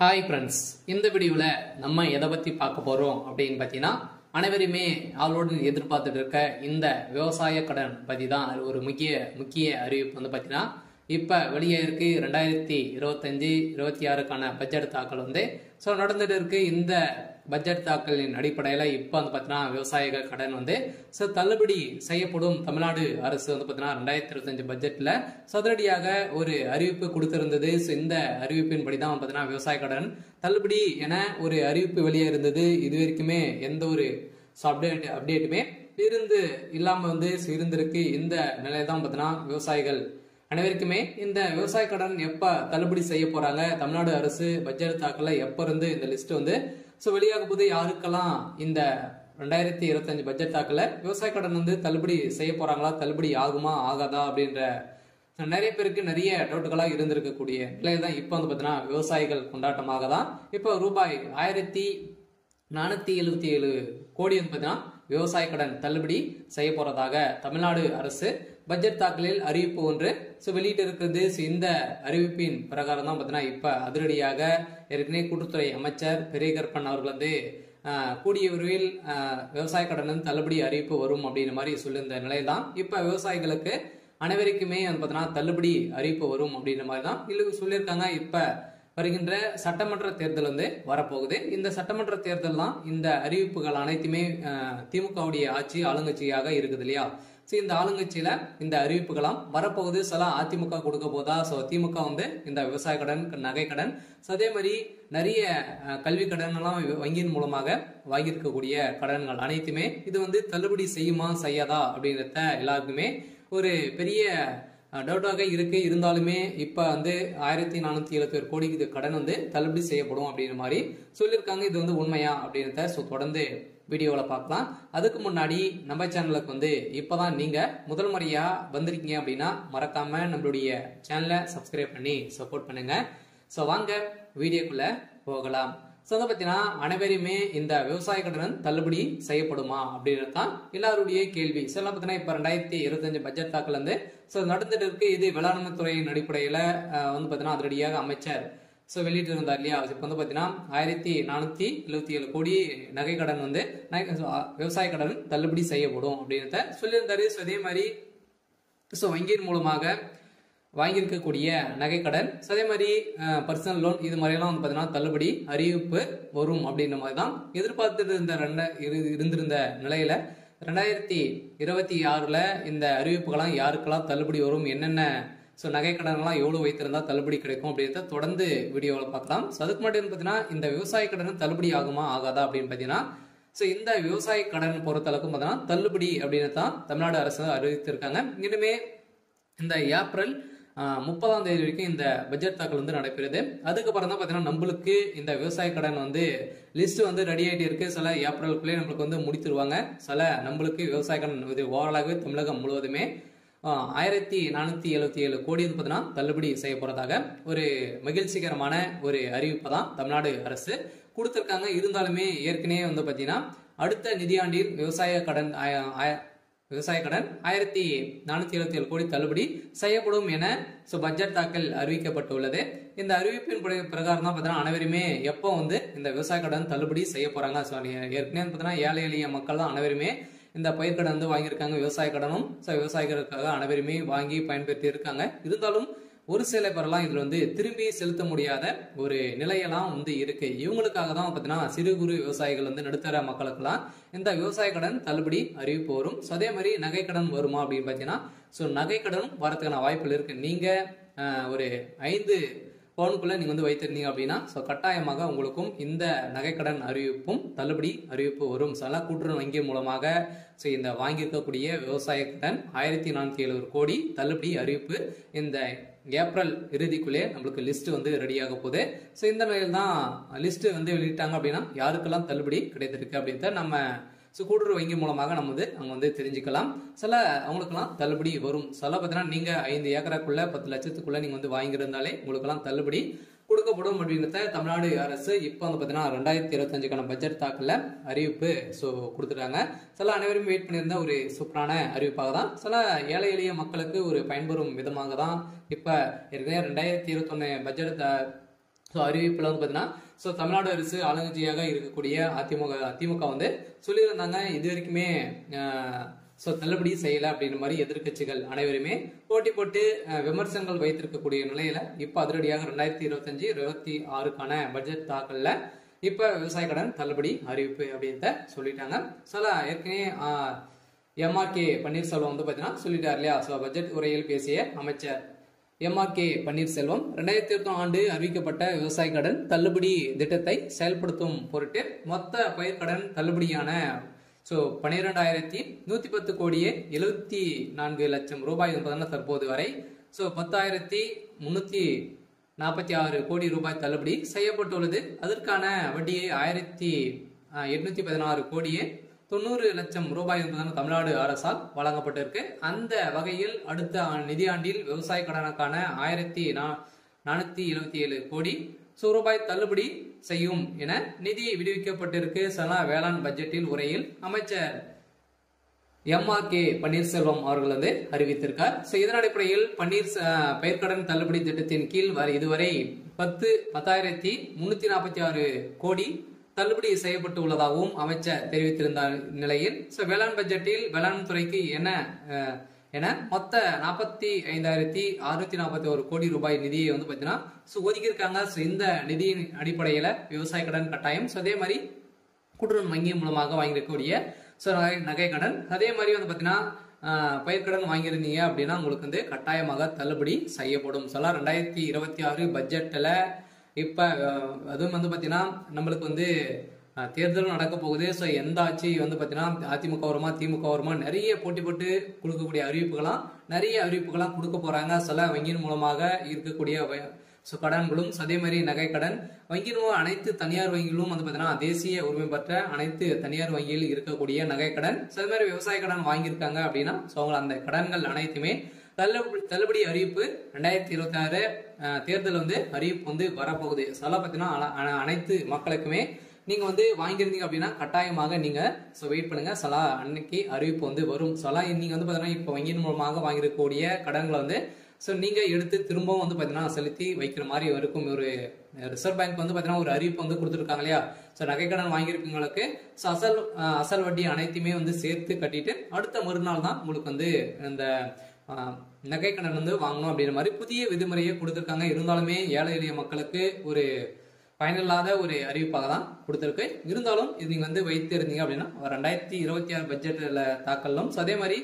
Hi friends, இந்த வீடியோவில் நம்ம எதை பற்றி பார்க்க போகிறோம் அப்படின்னு பார்த்தீங்கன்னா, அனைவருமே ஆளோடு எதிர்பார்த்துட்டு இருக்க இந்த விவசாய கடன் பற்றி தான் ஒரு முக்கிய அறிவிப்பு வந்து பார்த்தீங்கன்னா, இப்போ வெளியே இருக்கு 2025-26க்கான பட்ஜெட் தாக்கல் வந்து நடந்துட்டு இருக்கு. இந்த பட்ஜெட் தாக்கலின் அடிப்படையில் இப்போ வந்து பார்த்தீங்கன்னா விவசாயிகள் கடன் வந்து தள்ளுபடி செய்யப்படும். தமிழ்நாடு அரசு வந்து பார்த்தீங்கன்னா 2025 பட்ஜெட்டில் சதுரடியாக ஒரு அறிவிப்பு கொடுத்திருந்தது. இந்த அறிவிப்பின்படி தான் பார்த்தீங்கன்னா விவசாய கடன் தள்ளுபடி என ஒரு அறிவிப்பு வெளியே இருந்தது. இது வரைக்குமே எந்த ஒரு அப்டேட்டுமே இல்லாமல் வந்து இருந்திருக்கு. இந்த நிலையை தான் பார்த்தீங்கன்னா விவசாயிகள் அனைவருக்குமே இந்த விவசாய கடன் எப்ப தள்ளுபடி செய்ய போறாங்க, தமிழ்நாடு அரசு பட்ஜெட் தாக்கல எப்ப இருந்து இந்த லிஸ்ட் வந்து வெளியாக போது, யாருக்கெல்லாம் இந்த 2025 பட்ஜெட் தாக்கல விவசாய கடன் வந்து தள்ளுபடி செய்ய போறாங்களா, தள்ளுபடி ஆகுமா ஆகாதா அப்படின்ற நிறைய பேருக்கு நிறைய டவுட்டுகளா இருந்திருக்கக்கூடிய நிலையில தான் இப்போ வந்து பார்த்தீங்கன்னா விவசாயிகள் கொண்டாட்டமாக தான் இப்போ ரூபாய் 1477 கோடி வந்து பார்த்தீங்கன்னா விவசாய கடன் தள்ளுபடி செய்ய போறதாக தமிழ்நாடு அரசு பட்ஜெட் தாக்கலில் அறிவிப்பு ஒன்று வெளியிட்டு இருக்கிறது. இந்த அறிவிப்பின் பிரகாரம் தான் பார்த்தீங்கன்னா இப்ப அதிரடியாக ஏற்கனவே கூட்டுத்துறை அமைச்சர் பெரியகற்பன் அவர்கள் வந்து கூடிய விரைவில் விவசாய கடன் தள்ளுபடி அறிவிப்பு வரும் அப்படின்ற மாதிரி சொல்லியிருந்த நிலையில்தான் இப்ப விவசாயிகளுக்கு அனைவருக்குமே வந்து பார்த்தீங்கன்னா தள்ளுபடி அறிவிப்பு வரும் அப்படின்ற மாதிரி தான் சொல்லியிருக்காங்க. இப்ப வருகின்ற சட்டமன்ற தேர்தல் வந்து வரப்போகுது. இந்த சட்டமன்ற தேர்தல் தான் இந்த அறிவிப்புகள் அனைத்துமே திமுகவுடைய ஆட்சி ஆளுங்கட்சியாக இருக்குது இல்லையா. இந்த ஆளுங்கட்சியில இந்த அறிவிப்புகளாம் வரப்போகுது. சில அதிமுக கொடுக்க போதா, திமுக வந்து இந்த விவசாய கடன், நகை கடன், அதே மாதிரி நிறைய கல்வி கடன் எல்லாம் வங்கியின் மூலமாக வாங்கியிருக்கக்கூடிய கடன்கள் அனைத்துமே இது வந்து தள்ளுபடி செய்யுமா செய்யாதா அப்படின்றத எல்லாருக்குமே ஒரு பெரிய டவுட்டாக இருக்கு. இருந்தாலுமே இப்ப வந்து 1471 கோடிக்கு இது கடன் வந்து தள்ளுபடி செய்யப்படும் அப்படின்ற மாதிரி சொல்லியிருக்காங்க. இது வந்து உண்மையா அப்படின்றத தொடர்ந்து வீடியோவில் பார்க்கலாம். அதுக்கு முன்னாடி நம்ம சேனலுக்கு வந்து இப்பதான் நீங்க முதல் முறையா வந்திருக்கீங்க அப்படின்னா மறக்காம நம்மளுடைய சேனலை சப்ஸ்கிரைப் பண்ணி சப்போர்ட் பண்ணுங்க. வாங்க வீடியோக்குள்ள போகலாம். அதை பார்த்தீங்கன்னா அனைவருமே இந்த விவசாய கடன் தள்ளுபடி செய்யப்படுமா அப்படின்றது தான் எல்லாருடைய கேள்வி. பார்த்தீங்கன்னா இப்ப 2025 பட்ஜெட் தாக்கல் வந்து நடந்துட்டு இருக்கு. இது வேளாண்மை துறையின் அடிப்படையில வந்து பார்த்தீங்கன்னா அதிரடியாக அமைச்சர் வெளியிட்டு இருந்தார் இல்லையா. இப்ப வந்து பாத்தீங்கன்னா 1477 கோடி நகை கடன் வந்து விவசாய கடன் தள்ளுபடி செய்யப்படும் அப்படின்றத சொல்லியிருந்தாரு. அதே மாதிரி வங்கியின் மூலமாக வாங்கியிருக்கக்கூடிய நகை கடன், அதே மாதிரி பர்சனல் லோன், இது மாதிரியெல்லாம் வந்து பாத்தீங்கன்னா தள்ளுபடி அறிவிப்பு வரும் அப்படின்ற மாதிரி தான் எதிர்பார்த்துட்டு இருந்திருந்த நிலையில 2026ல இந்த அறிவிப்புகளாம் யாருக்கெல்லாம் தள்ளுபடி வரும், என்னென்ன நகை கடன்லாம் எவ்வளவு வைத்திருந்தா தள்ளுபடி கிடைக்கும் அப்படின்றத தொடர்ந்து வீடியோவில் பார்க்கலாம். அதுக்கு முன்னாடி பார்த்தீங்கன்னா இந்த விவசாய கடன் தள்ளுபடி ஆகுமா ஆகாதா அப்படின்னு பார்த்தீங்கன்னா இந்த விவசாய கடன் பொறுத்தளவுக்கு பார்த்தீங்கன்னா தள்ளுபடி அப்படின்னு தான் தமிழ்நாடு அரசு அறிவித்திருக்காங்க. இனிமே இந்த ஏப்ரல் 30ஆம் தேதி வரைக்கும் இந்த பட்ஜெட் தாக்கல் வந்து நடைபெறுது. அதுக்கப்புறம் தான் பார்த்தீங்கன்னா நம்மளுக்கு இந்த விவசாய கடன் வந்து லிஸ்ட் வந்து ரெடி ஆகிட்டு இருக்கு. சில ஏப்ரலுக்குள்ளே நம்மளுக்கு வந்து முடித்துருவாங்க. சில நம்மளுக்கு விவசாய கடன் இது ஓவராலாகவே தமிழகம் முழுவதுமே 1477 கோடி வந்து பார்த்தீங்கன்னா தள்ளுபடி செய்ய போறதாக ஒரு மகிழ்ச்சிகரமான ஒரு அறிவிப்பை தான் தமிழ்நாடு அரசு கொடுத்திருக்காங்க. இருந்தாலுமே ஏற்கனவே வந்து பார்த்தீங்கன்னா அடுத்த நிதியாண்டில் விவசாய கடன் 1477 கோடி தள்ளுபடி செய்யப்படும் என பட்ஜெட் தாக்கல் அறிவிக்கப்பட்டுள்ளது. இந்த அறிவிப்பின் பிரகாரம் தான் பார்த்தீங்கன்னா அனைவருமே எப்போ வந்து இந்த விவசாய கடன் தள்ளுபடி செய்ய போறாங்க. ஏற்கனவே பார்த்தீங்கன்னா ஏழை எளிய மக்கள் தான் அனைவருமே இந்த பயிர்க்கடன் வந்து வாங்கியிருக்காங்க. விவசாய கடனும் விவசாயிகளுக்காக அனைவருமே வாங்கி பயன்பெற்று இருக்காங்க. இருந்தாலும் ஒரு சில பேரெல்லாம் இதுல வந்து திரும்பி செலுத்த முடியாத ஒரு நிலையெல்லாம் வந்து இருக்கு. இவங்களுக்காக தான் பார்த்தீங்கன்னா சிறு குறு விவசாயிகள் வந்து நடுத்தர மக்களுக்கெல்லாம் இந்த விவசாய கடன் தள்ளுபடி அறிவிப்பு வரும். அதே மாதிரி நகை கடன் வருமா அப்படின்னு பார்த்தீங்கன்னா நகை கடனும் வரதுக்கான வாய்ப்புகள் இருக்கு. நீங்க ஒரு 5 பவுனுக்குள்ள நீங்க வந்து வைத்திருந்தீங்க அப்படின்னா கட்டாயமாக உங்களுக்கும் இந்த நகைக்கடன் அறிவிப்பும் தள்ளுபடி அறிவிப்பு வரும். கூட்டுறவு வங்கி மூலமாக இந்த வாங்கியிருக்கக்கூடிய விவசாய கடன் 1477 கோடி தள்ளுபடி அறிவிப்பு இந்த ஏப்ரல் இறுதிக்குள்ளே நம்மளுக்கு லிஸ்ட் வந்து ரெடியாக போகுது. இந்த நிலையில் தான் லிஸ்ட் வந்து வெளியிட்டாங்க அப்படின்னா யாருக்கெல்லாம் தள்ளுபடி கிடைத்திருக்கு அப்படின்றத நம்ம கூட்டுறவு வங்கி மூலமாக நம்ம வந்து அங்க வந்து தெரிஞ்சுக்கலாம். சில அவங்களுக்கெல்லாம் தள்ளுபடி வரும். சில பார்த்தீங்கன்னா நீங்க 5 ஏக்கராக்குள்ள 10 லட்சத்துக்குள்ள நீங்க வந்து வாங்கியிருந்தாலே உங்களுக்கெல்லாம் தள்ளுபடி கொடுக்கப்படும் அப்படின்றத தமிழ்நாடு அரசு இப்போ வந்து பார்த்தீங்கன்னா 2025க்கான பட்ஜெட் தாக்கல அறிவிப்பு கொடுத்துட்டாங்க. சில அனைவரும் வெயிட் பண்ணியிருந்த ஒரு சூப்பரான அறிவிப்பாக தான், சில ஏழை எளிய மக்களுக்கு ஒரு பயன்பெறும் விதமாக தான் இப்போ ஏற்கனவே 2021 பட்ஜெட் ஸோ அறிவிப்பில் வந்து பார்த்தீங்கன்னா தமிழ்நாடு அரசு ஆளுங்கட்சியாக இருக்கக்கூடிய திமுக வந்து சொல்லியிருந்தாங்க இது வரைக்குமே தள்ளுபடி செய்யலை அப்படின்ற மாதிரி எதிர்கட்சிகள் அனைவருமே போட்டி போட்டு விமர்சனங்கள் வைத்திருக்கக்கூடிய நிலையில இப்போ அதிரடியாக 2025-26க்கான பட்ஜெட் தாக்கல்ல இப்போ விவசாய கடன் தள்ளுபடி அறிவிப்பு அப்படின்ட்டு சொல்லிட்டாங்க. ஏற்கனவே எம்ஆர்கே பன்னீர்செல்வம் வந்து பார்த்தீங்கன்னா சொல்லிட்டார் இல்லையா. பட்ஜெட் உரையில் பேசிய அமைச்சர் எம்ஆர்கே பன்னீர்செல்வம் 2020 ஆண்டு அறிவிக்கப்பட்ட விவசாய கடன் தள்ளுபடி திட்டத்தை செயல்படுத்தும் பொருட்டு மொத்த பயிர்க்கடன் தள்ளுபடியான 12,110 கோடியே 74 லட்சம் ரூபாய் என்பதன தற்போது வரை 10,346 கோடி ரூபாய் தள்ளுபடி செய்யப்பட்டுள்ளது. அதற்கான வட்டியை 1,816 கோடியே 90 லட்சம் ரூபாய் என்பதான தமிழ்நாடு அரசால் வழங்கப்பட்டிருக்கு. அந்த வகையில் அடுத்த நிதியாண்டில் விவசாய கடனுக்கான 1,477 கோடி ரூபாய் தள்ளுபடி செய்யும் என நிதி விடுவிக்கப்பட்டிருக்கு. வேளாண் பட்ஜெட்டில் உரையில் அமைச்சர் எம்ஆர்கே பன்னீர்செல்வம் அவர்கள் வந்து அறிவித்திருக்கார். இதன் அடிப்படையில் பயிர்க்கடன் தள்ளுபடி திட்டத்தின் கீழ் இதுவரை 10,346 கோடி தள்ளுபடி செய்யப்பட்டு உள்ளதாகவும் அமைச்சர் தெரிவித்திருந்த நிலையில் வேளாண் பட்ஜெட்டில் வேளாண் துறைக்கு என மொத்த 45,641 கோடி ரூபாய் நிதியை வந்து பார்த்தீங்கன்னா ஒதுக்கியிருக்காங்க. இந்த நிதியின் அடிப்படையில விவசாய கடன் கட்டாயம் அதே மாதிரி கூட்டுறவு வங்கி மூலமாக வாங்கியிருக்கக்கூடிய நகை கடன் அதே மாதிரி வந்து பார்த்தீங்கன்னா பயிர்க்கடன் வாங்கியிருந்தீங்க அப்படின்னா உங்களுக்கு வந்து கட்டாயமாக தள்ளுபடி செய்யப்படும். 2026 பட்ஜெட்டில் இப்போ அதுவும் வந்து பார்த்தீங்கன்னா நம்மளுக்கு வந்து தேர்தலும் நடக்க போகுது. எந்த ஆட்சி வந்து பார்த்தீங்கன்னா அதிமுக வருமா திமுக வருமா நிறைய போட்டி போட்டு கொடுக்கக்கூடிய நிறைய அறிவிப்புகளாம் கொடுக்க போறாங்க. வங்கியின் மூலமாக இருக்கக்கூடிய கடன்களும் அதே மாதிரி நகை கடன் வங்கியின் அனைத்து தனியார் வங்கிகளும் வந்து பார்த்தீங்கன்னா தேசிய உரிமை பெற்ற அனைத்து தனியார் வங்கியில் இருக்கக்கூடிய நகை கடன் அதே மாதிரி விவசாய கடன் வாங்கியிருக்காங்க அப்படின்னா அவங்க அந்த கடன்கள் அனைத்துமே தள்ளுபடி அறிவிப்பு 2026 தேர்தல் வந்து அறிவிப்பு வந்து வரப்போகுது. பார்த்தீங்கன்னா அனைத்து மக்களுக்குமே நீங்க வந்து வாங்கியிருந்தீங்க அப்படின்னா கட்டாயமாக நீங்க வெயிட் பண்ணுங்க. அன்னைக்கு அறிவிப்பு வந்து வரும். நீங்க வந்து பாத்தீங்கன்னா இப்ப வங்கியின் மூலமாக வாங்கிருக்கக்கூடிய கடன்களை வந்து நீங்க எடுத்து திரும்பவும் வந்து பாத்தீங்கன்னா செலுத்தி வைக்கிற மாதிரி இருக்கும். ஒரு ரிசர்வ் பேங்க் வந்து பாத்தீங்கன்னா ஒரு அறிவிப்பு வந்து கொடுத்துருக்காங்க இல்லையா. நகை கடன் வாங்கியிருக்கவங்களுக்கு அசல் வட்டி அனைத்துமே வந்து சேர்த்து கட்டிட்டு அடுத்த மறுநாள் தான் உங்களுக்கு வந்து இந்த நகை கடன் வந்து வாங்கணும் அப்படின்ற மாதிரி புதிய விதிமுறையை கொடுத்துருக்காங்க. இருந்தாலுமே ஏழை எளிய மக்களுக்கு ஒரு பயனில்லாத ஒரு அறிவிப்பாக தான் கொடுத்துருக்கு. இருந்தாலும் இது நீங்க வந்து வைத்திருந்தீங்க அப்படின்னா 2026 பட்ஜெட்ல தாக்கலும் அதே மாதிரி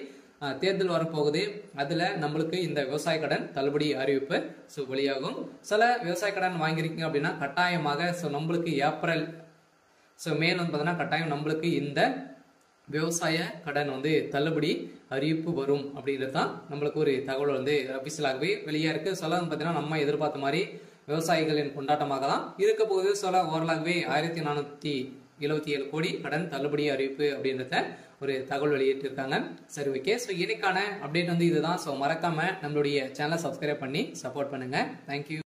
தேர்தல் வரப்போகுது. அதுல நம்மளுக்கு இந்த விவசாய கடன் தள்ளுபடி அறிவிப்பு வெளியாகும். விவசாய கடன் வாங்கியிருக்கீங்க அப்படின்னா கட்டாயமாக நம்மளுக்கு ஏப்ரல் மேல் வந்து பார்த்தீங்கன்னா கட்டாயம் நம்மளுக்கு இந்த விவசாய கடன் வந்து தள்ளுபடி அறிவிப்பு வரும் அப்படின்றது தான் நம்மளுக்கு ஒரு தகவல் வந்து அபிஷியலாகவே வெளியா இருக்கு. பார்த்தீங்கன்னா நம்ம எதிர்பார்த்த மாதிரி விவசாயிகளின் கொண்டாட்டமாக தான் இருக்க போகுது. ஓரளவுவே 1,477 கோடி கடன் தள்ளுபடி அறிவிப்பு அப்படின்றத ஒரு தகவல் வெளியிட்டு இருக்காங்க. சரி, ஓகே. இன்னைக்கான அப்டேட் வந்து இதுதான். மறக்காம நம்மளுடைய சேனலை சப்ஸ்கிரைப் பண்ணி சப்போர்ட் பண்ணுங்க. தேங்க்யூ.